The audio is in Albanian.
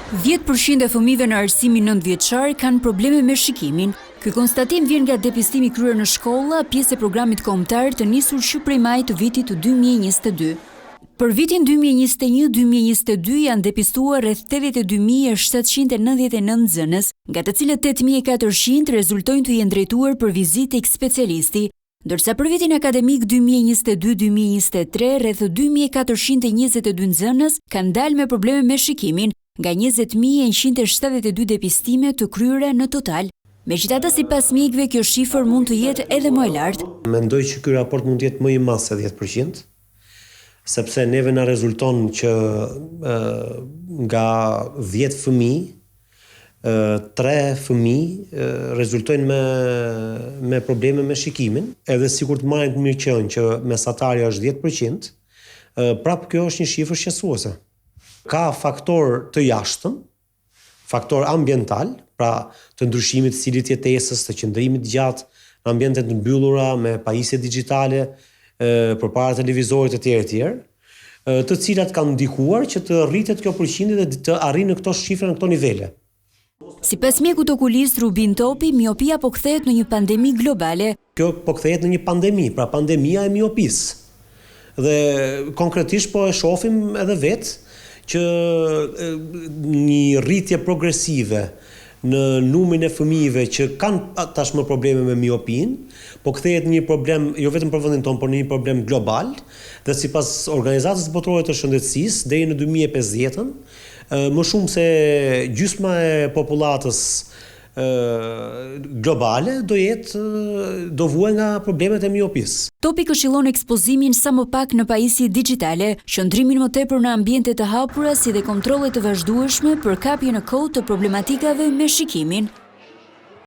10% e fëmijëve në arsimin 9 vjeçar kanë probleme me shikimin. Ky konstatim vjen nga depistimi kryer në shkolla, pjesë e programit kombëtar të nisur që prej maj të vitit të 2022. Për vitin 2021-2022 janë depistuar rreth 82.799 nxënës, nga të cilët 8.400 rezultojnë të jenë drejtuar për vizitë tek specialisti, ndërsa për vitin akademik 2022-2023 rreth 2.422 nxënës kanë dalë me probleme me shikimin, nga 20.172 depistime të kryera në total. Megjithatë, sipas mjekëve, kjo shifër mund të jetë edhe më e lartë. Mendoj që ky raport mund të jetë më i madh se 10%, sepse neve na rezulton që nga 10 fëmijë, 3 fëmijë rezultojnë me probleme me shikimin, edhe sikur të marrin mirëqen që mesatarja është 10%, prapë kjo është një shifër shqetësuese. Ka faktor të jashtëm, faktor ambiental, pra të ndryshimit të cilit jetesës, të qëndrimit gjatë në ambientet të mbyllura me pajisje digjitale, përpara televizorit e tjerë, të cilat kanë ndikuar që të rritet kjo përqindje dhe të arrijë në këto shifra, në këto nivele. Sipas mjekut okulist Rubin Topi, miopia po kthehet në një pandemi globale. Kjo po kthehet në një pandemi, pra pandemia e miopisë. Dhe konkretisht po e shohim edhe vetë që një rritje progresive në numrin e fëmijëve që kanë tashmë probleme me miopin, po kthehet një problem jo vetëm për vendin tonë, por një problem global, dhe sipas Organizatës Botërore të Shëndetësisë, deri në 2050-ën, më shumë se gjysma e popullatës globale do vuajë nga problemet e miopisë. Topi këshillon ekspozimin sa më pak në pajisje digjitale, qëndrimin më tepër në ambiente të hapura si dhe kontrolle të vazhdueshme për kapje në kohë të problematikave me shikimin.